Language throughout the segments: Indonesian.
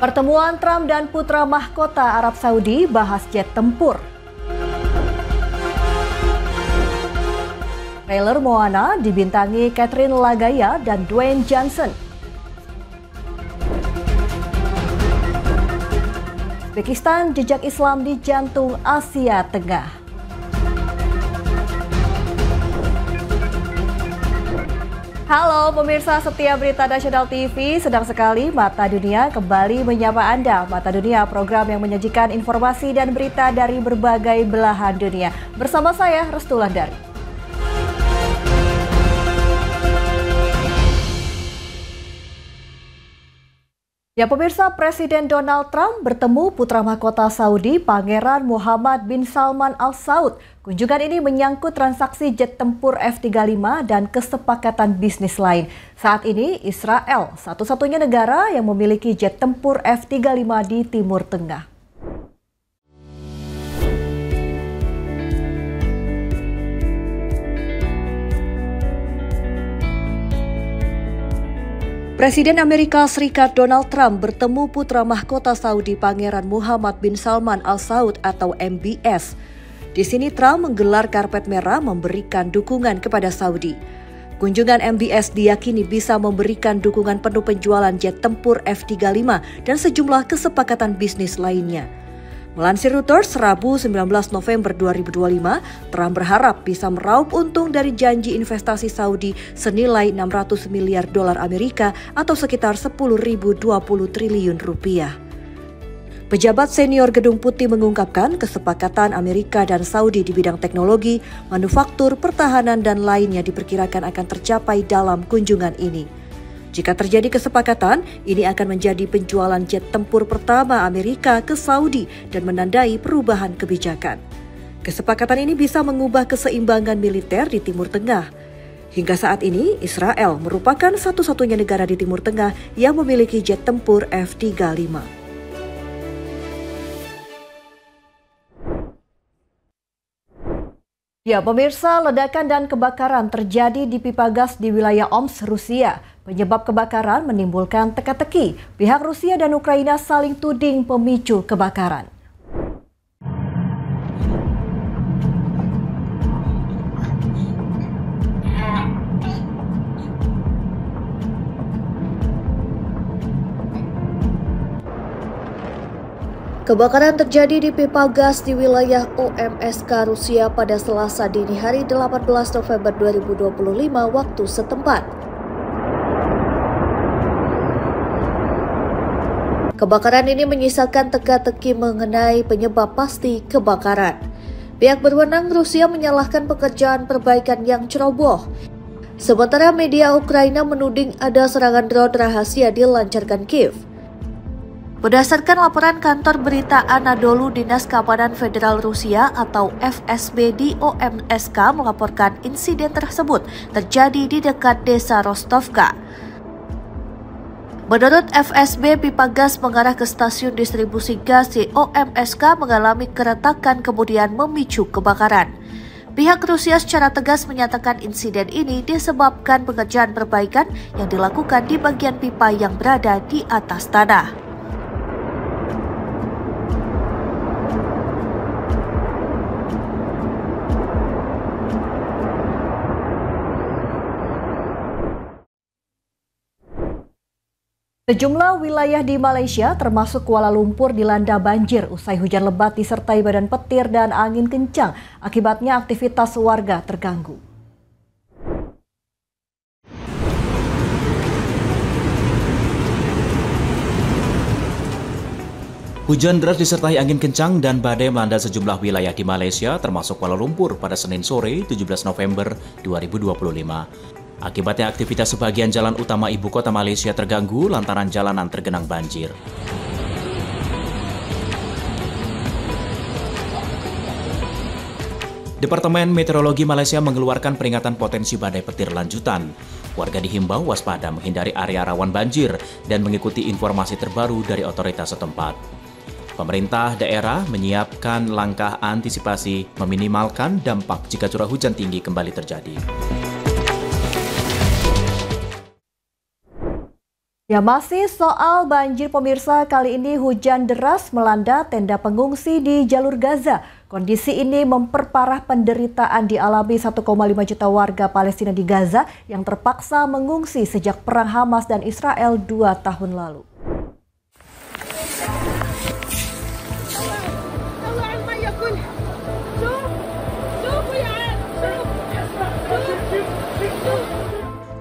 Pertemuan Trump dan putra mahkota Arab Saudi bahas jet tempur. Trailer Moana dibintangi Catherine Lagaya dan Dwayne Johnson. Uzbekistan jejak Islam di jantung Asia Tengah. Halo pemirsa setia Berita Nasional TV, sedang sekali Mata Dunia kembali menyapa Anda. Mata Dunia, program yang menyajikan informasi dan berita dari berbagai belahan dunia. Bersama saya, Restu Landari. Ya pemirsa, Presiden Donald Trump bertemu putra mahkota Saudi, Pangeran Muhammad bin Salman Al Saud. Kunjungan ini menyangkut transaksi jet tempur F-35 dan kesepakatan bisnis lain. Saat ini Israel satu-satunya negara yang memiliki jet tempur F-35 di Timur Tengah. Presiden Amerika Serikat Donald Trump bertemu putra mahkota Saudi Pangeran Muhammad bin Salman Al Saud atau MBS. Di sini Trump menggelar karpet merah memberikan dukungan kepada Saudi. Kunjungan MBS diyakini bisa memberikan dukungan penuh penjualan jet tempur F-35 dan sejumlah kesepakatan bisnis lainnya. Melansir Reuters, Rabu 19 November 2025, Trump berharap bisa meraup untung dari janji investasi Saudi senilai 600 miliar dolar Amerika atau sekitar 10.020 triliun rupiah. Pejabat senior Gedung Putih mengungkapkan kesepakatan Amerika dan Saudi di bidang teknologi, manufaktur, pertahanan, dan lainnya diperkirakan akan tercapai dalam kunjungan ini. Jika terjadi kesepakatan, ini akan menjadi penjualan jet tempur pertama Amerika ke Saudi dan menandai perubahan kebijakan. Kesepakatan ini bisa mengubah keseimbangan militer di Timur Tengah. Hingga saat ini, Israel merupakan satu-satunya negara di Timur Tengah yang memiliki jet tempur F-35. Ya, pemirsa, ledakan dan kebakaran terjadi di pipa gas di wilayah Omsk, Rusia. Penyebab kebakaran menimbulkan teka-teki. Pihak Rusia dan Ukraina saling tuding pemicu kebakaran. Kebakaran terjadi di pipa gas di wilayah OMSK Rusia pada Selasa dini hari 18 November 2025 waktu setempat. Kebakaran ini menyisakan teka-teki mengenai penyebab pasti kebakaran. Pihak berwenang Rusia menyalahkan pekerjaan perbaikan yang ceroboh. Sementara media Ukraina menuding ada serangan drone rahasia dilancarkan Kiev. Berdasarkan laporan kantor berita Anadolu, Dinas Keamanan Federal Rusia atau FSB di OMSK melaporkan insiden tersebut terjadi di dekat desa Rostovka. Menurut FSB, pipa gas mengarah ke stasiun distribusi gas di OMSK mengalami keretakan kemudian memicu kebakaran. Pihak Rusia secara tegas menyatakan insiden ini disebabkan pengerjaan perbaikan yang dilakukan di bagian pipa yang berada di atas tanah. Sejumlah wilayah di Malaysia termasuk Kuala Lumpur dilanda banjir usai hujan lebat disertai badan petir dan angin kencang. Akibatnya aktivitas warga terganggu. Hujan deras disertai angin kencang dan badai melanda sejumlah wilayah di Malaysia termasuk Kuala Lumpur pada Senin sore 17 November 2025. Akibatnya aktivitas sebagian jalan utama ibu kota Malaysia terganggu lantaran jalanan tergenang banjir. Departemen Meteorologi Malaysia mengeluarkan peringatan potensi badai petir lanjutan. Warga dihimbau waspada menghindari area rawan banjir dan mengikuti informasi terbaru dari otoritas setempat. Pemerintah daerah menyiapkan langkah antisipasi meminimalkan dampak jika curah hujan tinggi kembali terjadi. Ya, masih soal banjir pemirsa, kali ini hujan deras melanda tenda pengungsi di jalur Gaza. Kondisi ini memperparah penderitaan dialami 1,5 juta warga Palestina di Gaza yang terpaksa mengungsi sejak perang Hamas dan Israel 2 tahun lalu.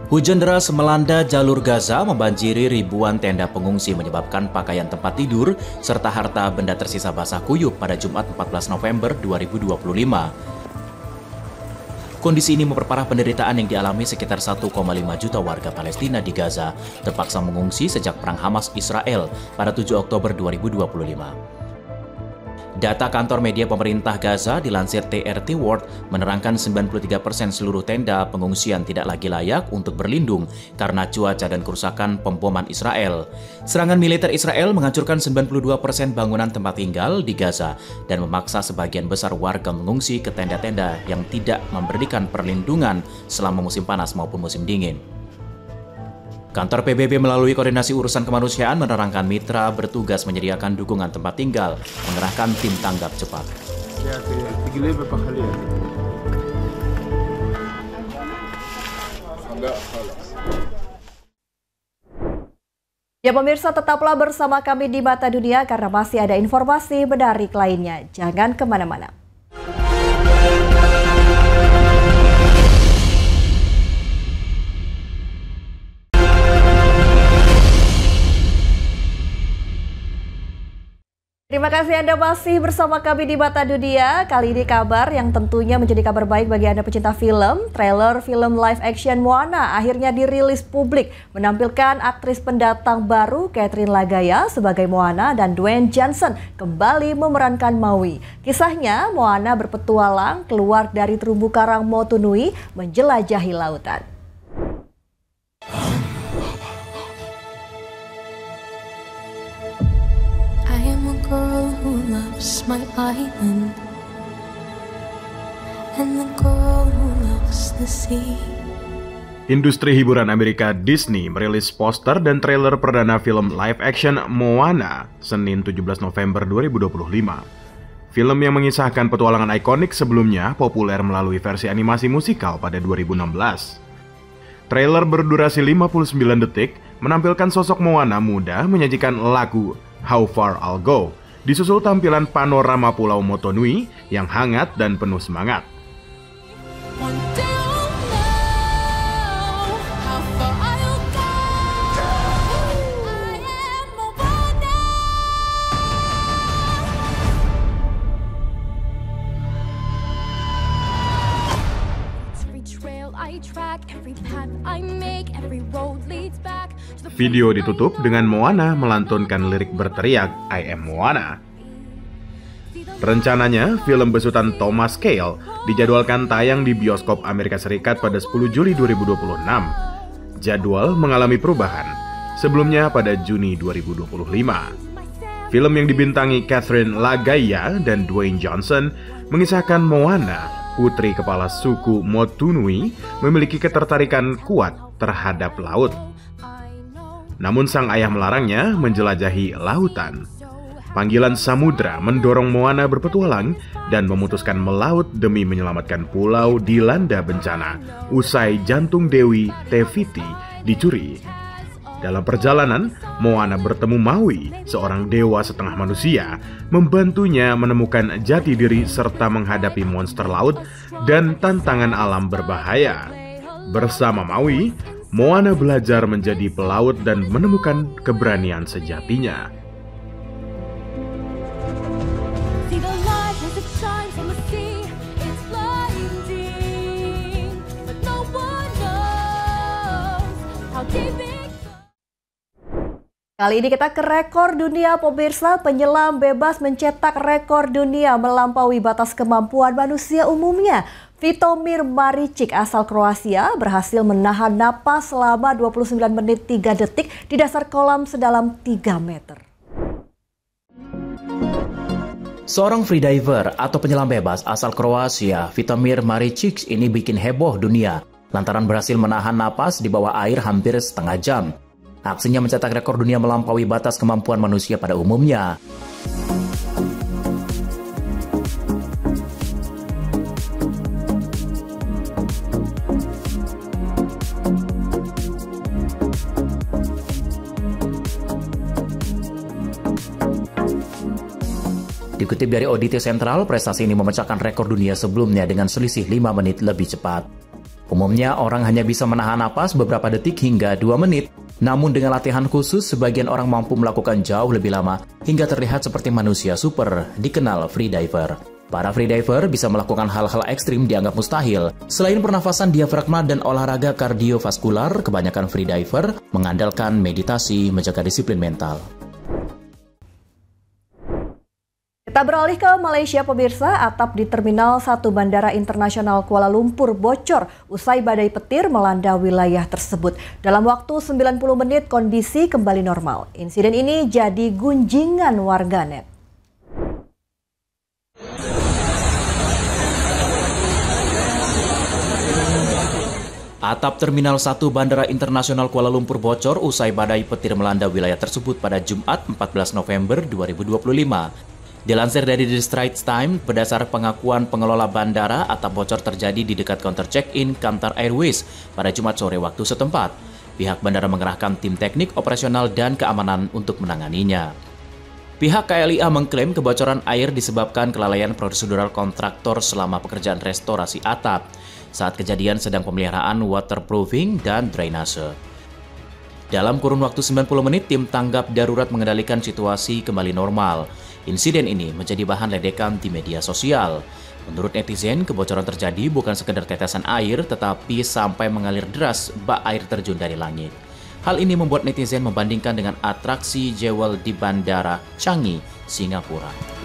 Hujan deras melanda jalur Gaza membanjiri ribuan tenda pengungsi menyebabkan pakaian tempat tidur serta harta benda tersisa basah kuyup pada Jumat 14 November 2025. Kondisi ini memperparah penderitaan yang dialami sekitar 1,5 juta warga Palestina di Gaza terpaksa mengungsi sejak perang Hamas Israel pada 7 Oktober 2025. Data kantor media pemerintah Gaza dilansir TRT World menerangkan 93% seluruh tenda pengungsian tidak lagi layak untuk berlindung karena cuaca dan kerusakan pemboman Israel. Serangan militer Israel menghancurkan 92% bangunan tempat tinggal di Gaza dan memaksa sebagian besar warga mengungsi ke tenda-tenda yang tidak memberikan perlindungan selama musim panas maupun musim dingin. Kantor PBB melalui koordinasi urusan kemanusiaan menerangkan mitra bertugas menyediakan dukungan tempat tinggal, mengerahkan tim tanggap cepat. Ya pemirsa, tetaplah bersama kami di Mata Dunia karena masih ada informasi menarik lainnya. Jangan kemana-mana. Terima kasih Anda masih bersama kami di Mata Dunia. Kali ini kabar yang tentunya menjadi kabar baik bagi Anda pecinta film. Trailer film live action Moana akhirnya dirilis publik, menampilkan aktris pendatang baru Catherine Lagaya sebagai Moana dan Dwayne Johnson kembali memerankan Maui. Kisahnya, Moana berpetualang keluar dari terumbu karang Motunui menjelajahi lautan. Girl who loves my island and the girl who loves the sea. Industri hiburan Amerika Disney merilis poster dan trailer perdana film live action Moana Senin 17 November 2025. Film yang mengisahkan petualangan ikonik sebelumnya populer melalui versi animasi musikal pada 2016. Trailer berdurasi 59 detik menampilkan sosok Moana muda menyajikan lagu How Far I'll Go, disusul tampilan panorama Pulau Motunui yang hangat dan penuh semangat. Video ditutup dengan Moana melantunkan lirik berteriak I am Moana. Rencananya, film besutan Thomas Kail dijadwalkan tayang di bioskop Amerika Serikat pada 10 Juli 2026. Jadwal mengalami perubahan, sebelumnya pada Juni 2025. Film yang dibintangi Catherine Lagaya dan Dwayne Johnson mengisahkan Moana, putri kepala suku Motunui, memiliki ketertarikan kuat terhadap laut. Namun sang ayah melarangnya menjelajahi lautan. Panggilan samudra mendorong Moana berpetualang dan memutuskan melaut demi menyelamatkan pulau dilanda bencana usai jantung Dewi Teviti dicuri. Dalam perjalanan, Moana bertemu Maui, seorang dewa setengah manusia, membantunya menemukan jati diri serta menghadapi monster laut dan tantangan alam berbahaya. Bersama Maui, Moana belajar menjadi pelaut dan menemukan keberanian sejatinya. Kali ini kita ke rekor dunia pemirsa. Penyelam bebas mencetak rekor dunia melampaui batas kemampuan manusia umumnya. Vitomir Maricic asal Kroasia berhasil menahan napas selama 29 menit 3 detik di dasar kolam sedalam 3 meter. Seorang freediver atau penyelam bebas asal Kroasia, Vitomir Maricic ini bikin heboh dunia lantaran berhasil menahan napas di bawah air hampir setengah jam. Aksinya mencetak rekor dunia melampaui batas kemampuan manusia pada umumnya. Dikutip dari Audite Sentral, prestasi ini memecahkan rekor dunia sebelumnya dengan selisih 5 menit lebih cepat. Umumnya, orang hanya bisa menahan napas beberapa detik hingga 2 menit. Namun dengan latihan khusus, sebagian orang mampu melakukan jauh lebih lama hingga terlihat seperti manusia super, dikenal freediver. Para freediver bisa melakukan hal-hal ekstrim dianggap mustahil. Selain pernafasan diafragma dan olahraga kardiovaskular, kebanyakan freediver mengandalkan meditasi menjaga disiplin mental. Kita beralih ke Malaysia, pemirsa. Atap di Terminal 1 Bandara Internasional Kuala Lumpur bocor usai badai petir melanda wilayah tersebut. Dalam waktu 90 menit kondisi kembali normal. Insiden ini jadi gunjingan warganet. Atap Terminal 1 Bandara Internasional Kuala Lumpur bocor usai badai petir melanda wilayah tersebut pada Jumat 14 November 2025. Dilansir dari The Straits Times, berdasar pengakuan pengelola bandara, atap bocor terjadi di dekat counter check-in Qatar Airways pada Jumat sore waktu setempat. Pihak bandara mengerahkan tim teknik, operasional, dan keamanan untuk menanganinya. Pihak KLIA mengklaim kebocoran air disebabkan kelalaian prosedural kontraktor selama pekerjaan restorasi atap. Saat kejadian sedang pemeliharaan waterproofing dan drainase. Dalam kurun waktu 90 menit, tim tanggap darurat mengendalikan situasi kembali normal. Insiden ini menjadi bahan ledekan di media sosial. Menurut netizen, kebocoran terjadi bukan sekedar tetesan air, tetapi sampai mengalir deras bak air terjun dari langit. Hal ini membuat netizen membandingkan dengan atraksi jewel di Bandara Changi, Singapura.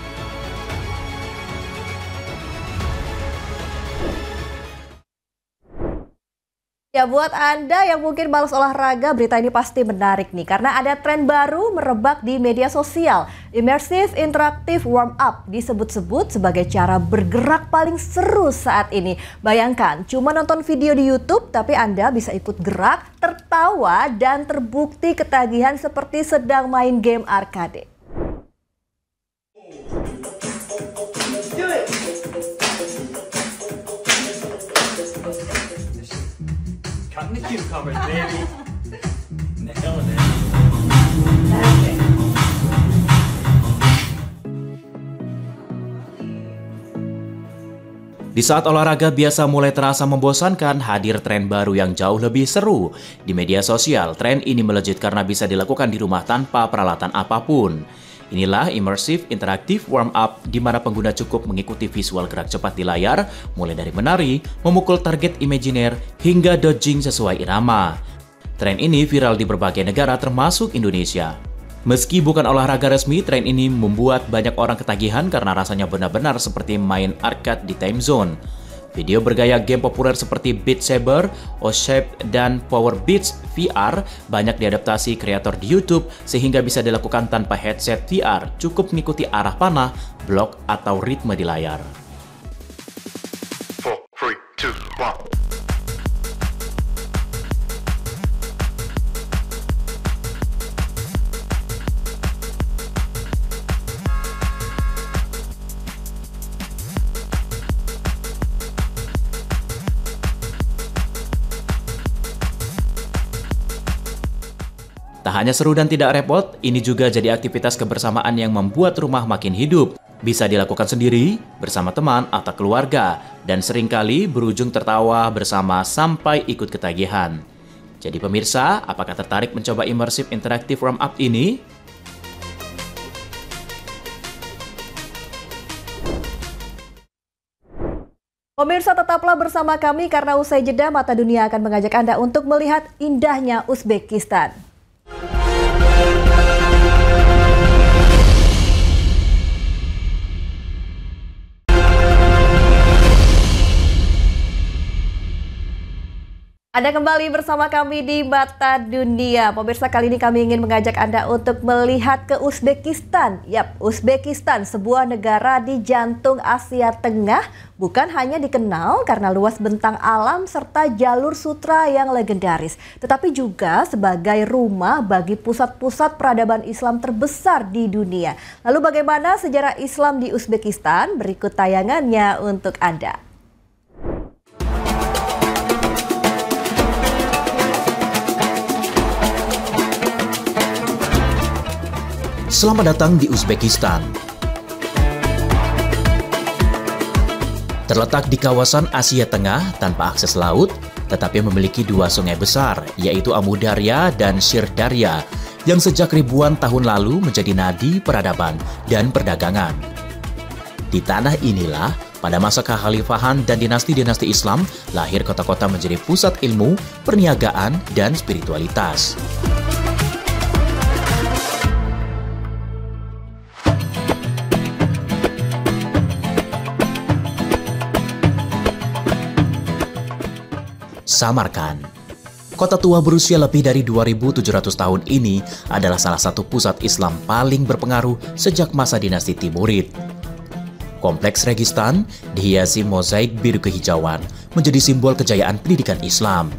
Ya, buat Anda yang mungkin malas olahraga, berita ini pasti menarik nih. Karena ada tren baru merebak di media sosial. Immersive Interactive Warm-Up disebut-sebut sebagai cara bergerak paling seru saat ini. Bayangkan, cuma nonton video di YouTube, tapi Anda bisa ikut gerak, tertawa, dan terbukti ketagihan seperti sedang main game arcade. Di saat olahraga biasa mulai terasa membosankan, hadir tren baru yang jauh lebih seru. Di media sosial, tren ini melejit karena bisa dilakukan di rumah tanpa peralatan apapun. Inilah Immersive Interactive Warm-Up, di mana pengguna cukup mengikuti visual gerak cepat di layar, mulai dari menari, memukul target imajiner, hingga dodging sesuai irama. Tren ini viral di berbagai negara termasuk Indonesia. Meski bukan olahraga resmi, tren ini membuat banyak orang ketagihan karena rasanya benar-benar seperti main arcade di time zone. Video bergaya game populer seperti Beat Saber, Oshape, dan Power Beats VR banyak diadaptasi kreator di YouTube sehingga bisa dilakukan tanpa headset VR, cukup mengikuti arah panah, blok, atau ritme di layar. 4, 3, 2, 1. Tak hanya seru dan tidak repot, ini juga jadi aktivitas kebersamaan yang membuat rumah makin hidup. Bisa dilakukan sendiri, bersama teman atau keluarga, dan seringkali berujung tertawa bersama sampai ikut ketagihan. Jadi pemirsa, apakah tertarik mencoba Immersive Interactive Warm-Up ini? Pemirsa, tetaplah bersama kami karena usai jeda Mata Dunia akan mengajak Anda untuk melihat indahnya Uzbekistan. Anda kembali bersama kami di Mata Dunia. Pemirsa, kali ini kami ingin mengajak Anda untuk melihat ke Uzbekistan. Yap, Uzbekistan, sebuah negara di jantung Asia Tengah, bukan hanya dikenal karena luas bentang alam serta jalur sutra yang legendaris, tetapi juga sebagai rumah bagi pusat-pusat peradaban Islam terbesar di dunia. Lalu bagaimana sejarah Islam di Uzbekistan? Berikut tayangannya untuk Anda. Selamat datang di Uzbekistan. Terletak di kawasan Asia Tengah tanpa akses laut, tetapi memiliki dua sungai besar, yaitu Amudarya dan Sirdarya, yang sejak ribuan tahun lalu menjadi nadi peradaban dan perdagangan. Di tanah inilah, pada masa kekhalifahan dan dinasti-dinasti Islam, lahir kota-kota menjadi pusat ilmu, perniagaan, dan spiritualitas. Samarkand. Kota tua berusia lebih dari 2.700 tahun ini adalah salah satu pusat Islam paling berpengaruh sejak masa dinasti Timurid. Kompleks Registan dihiasi mozaik biru kehijauan menjadi simbol kejayaan pendidikan Islam.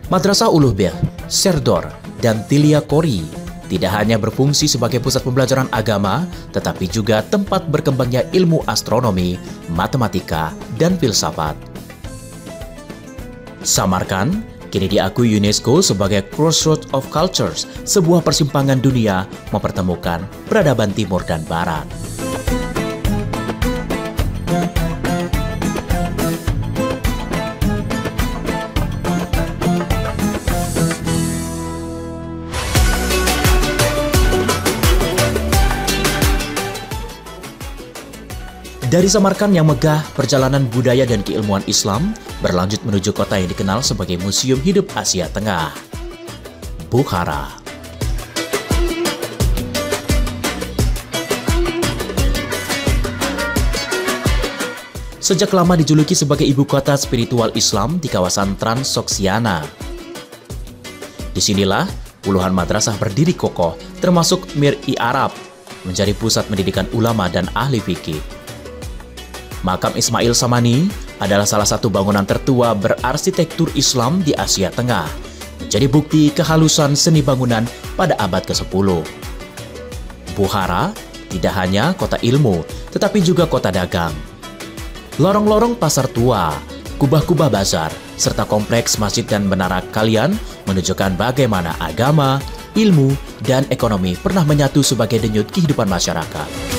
Madrasah Ulughbek, Serdor, dan Tilyakori tidak hanya berfungsi sebagai pusat pembelajaran agama, tetapi juga tempat berkembangnya ilmu astronomi, matematika, dan filsafat. Samarkand kini diakui UNESCO sebagai Crossroads of Cultures, sebuah persimpangan dunia mempertemukan peradaban Timur dan Barat. Dari Samarkand yang megah, perjalanan budaya dan keilmuan Islam berlanjut menuju kota yang dikenal sebagai Museum Hidup Asia Tengah, Bukhara. Sejak lama dijuluki sebagai ibu kota spiritual Islam di kawasan Transoxiana. Disinilah puluhan madrasah berdiri kokoh, termasuk Mir-i Arab, menjadi pusat pendidikan ulama dan ahli fikih. Makam Ismail Samani adalah salah satu bangunan tertua berarsitektur Islam di Asia Tengah, menjadi bukti kehalusan seni bangunan pada abad ke-10. Bukhara tidak hanya kota ilmu, tetapi juga kota dagang. Lorong-lorong pasar tua, kubah-kubah bazar, serta kompleks masjid dan menara kalian menunjukkan bagaimana agama, ilmu, dan ekonomi pernah menyatu sebagai denyut kehidupan masyarakat.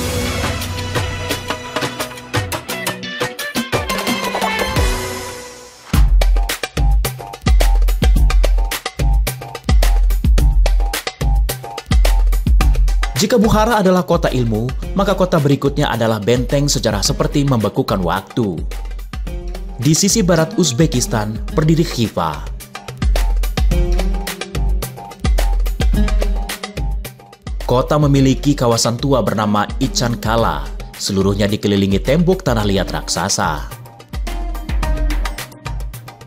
Jika Bukhara adalah kota ilmu, maka kota berikutnya adalah benteng sejarah seperti membekukan waktu. Di sisi barat Uzbekistan berdiri Khiva. Kota memiliki kawasan tua bernama Ichan Kala, seluruhnya dikelilingi tembok tanah liat raksasa.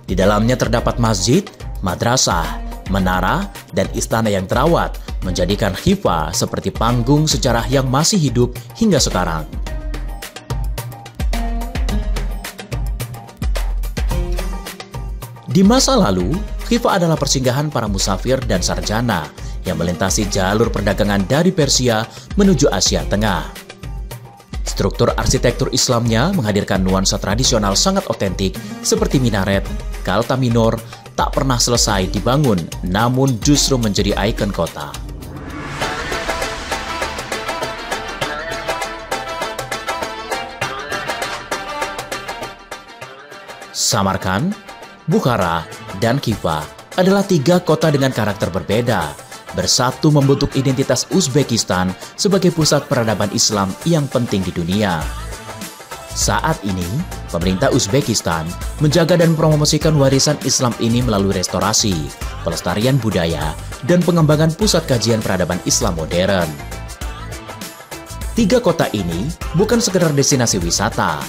Di dalamnya terdapat masjid, madrasah, menara, dan istana yang terawat, menjadikan Khiva seperti panggung sejarah yang masih hidup hingga sekarang. Di masa lalu, Khiva adalah persinggahan para musafir dan sarjana yang melintasi jalur perdagangan dari Persia menuju Asia Tengah. Struktur arsitektur Islamnya menghadirkan nuansa tradisional sangat otentik seperti minaret, kalta minor, tak pernah selesai dibangun, namun justru menjadi ikon kota. Samarkand, Bukhara, dan Khiva adalah tiga kota dengan karakter berbeda, bersatu membentuk identitas Uzbekistan sebagai pusat peradaban Islam yang penting di dunia. Saat ini, pemerintah Uzbekistan menjaga dan promosikan warisan Islam ini melalui restorasi, pelestarian budaya, dan pengembangan pusat kajian peradaban Islam modern. Tiga kota ini bukan sekedar destinasi wisata,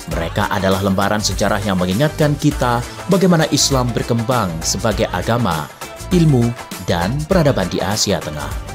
Mereka adalah lembaran sejarah yang mengingatkan kita bagaimana Islam berkembang sebagai agama, ilmu, dan peradaban di Asia Tengah.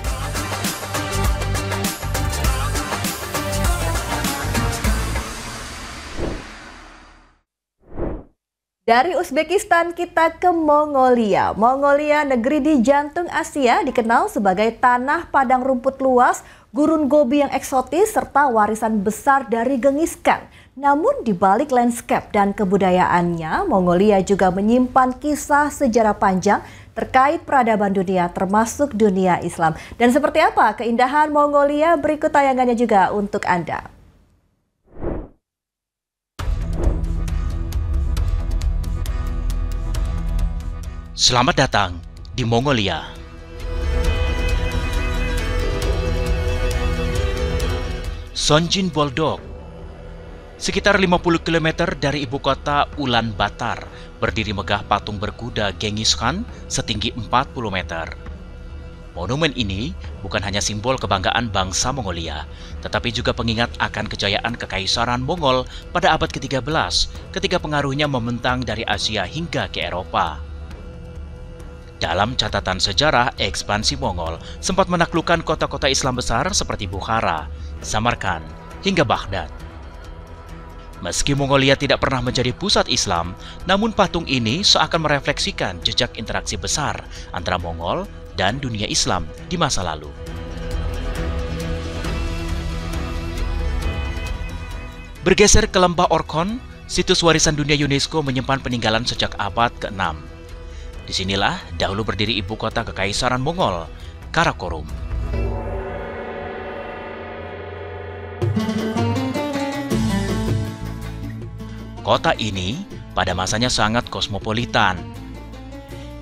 Dari Uzbekistan kita ke Mongolia. Mongolia, negeri di jantung Asia, dikenal sebagai tanah padang rumput luas, gurun gobi yang eksotis, serta warisan besar dari Genghis Khan. Namun di balik landscape dan kebudayaannya, Mongolia juga menyimpan kisah sejarah panjang terkait peradaban dunia, termasuk dunia Islam. Dan seperti apa keindahan Mongolia? Berikut tayangannya juga untuk Anda. Selamat datang di Mongolia. Sonjin Boldog, sekitar 50 km dari ibu kota Ulaanbaatar, berdiri megah patung berkuda Genghis Khan setinggi 40 meter. Monumen ini bukan hanya simbol kebanggaan bangsa Mongolia, tetapi juga pengingat akan kejayaan Kekaisaran Mongol pada abad ke-13 ketika pengaruhnya membentang dari Asia hingga ke Eropa. Dalam catatan sejarah, ekspansi Mongol sempat menaklukkan kota-kota Islam besar seperti Bukhara, Samarkand, hingga Baghdad. Meski Mongolia tidak pernah menjadi pusat Islam, namun patung ini seakan merefleksikan jejak interaksi besar antara Mongol dan dunia Islam di masa lalu. Bergeser ke Lembah Orkhon, situs warisan dunia UNESCO menyimpan peninggalan sejak abad ke-6. Disinilah dahulu berdiri ibu kota Kekaisaran Mongol, Karakorum. Kota ini pada masanya sangat kosmopolitan.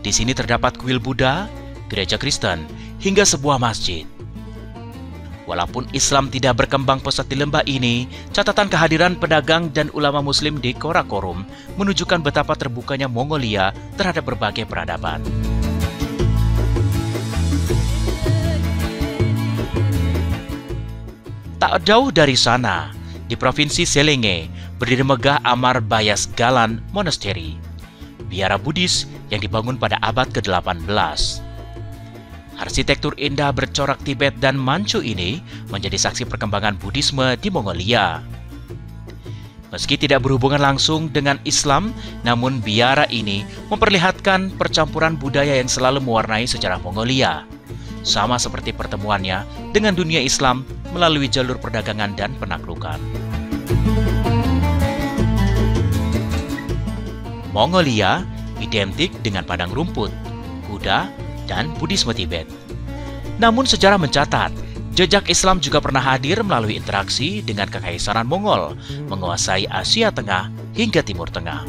Di sini terdapat kuil Buddha, gereja Kristen, hingga sebuah masjid. Walaupun Islam tidak berkembang pesat di lembah ini, catatan kehadiran pedagang dan ulama muslim di Karakorum menunjukkan betapa terbukanya Mongolia terhadap berbagai peradaban. Tak jauh dari sana, di Provinsi Selenge, berdiri megah Amar Bayas Galan Monastery, biara Buddhis yang dibangun pada abad ke-18. Arsitektur indah bercorak Tibet dan Manchu ini menjadi saksi perkembangan Buddhisme di Mongolia. Meski tidak berhubungan langsung dengan Islam, namun biara ini memperlihatkan percampuran budaya yang selalu mewarnai sejarah Mongolia. Sama seperti pertemuannya dengan dunia Islam melalui jalur perdagangan dan penaklukan. Mongolia identik dengan padang rumput, kuda, dan Buddhisme Tibet. Namun sejarah mencatat, jejak Islam juga pernah hadir melalui interaksi dengan Kekaisaran Mongol, menguasai Asia Tengah hingga Timur Tengah.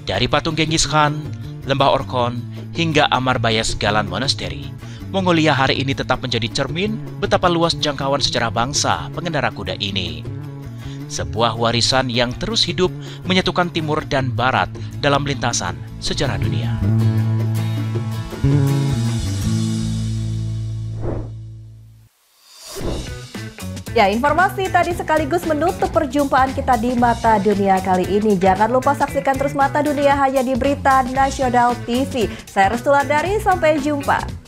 Dari patung Genghis Khan, Lembah Orkhon, hingga Amar Bayas Galan Monastery, Mongolia hari ini tetap menjadi cermin betapa luas jangkauan sejarah bangsa pengendara kuda ini. Sebuah warisan yang terus hidup menyatukan Timur dan Barat dalam lintasan sejarah dunia. Ya, informasi tadi sekaligus menutup perjumpaan kita di Mata Dunia kali ini. Jangan lupa saksikan terus Mata Dunia hanya di Berita Nasional TV. Saya Restu Ladari, sampai jumpa.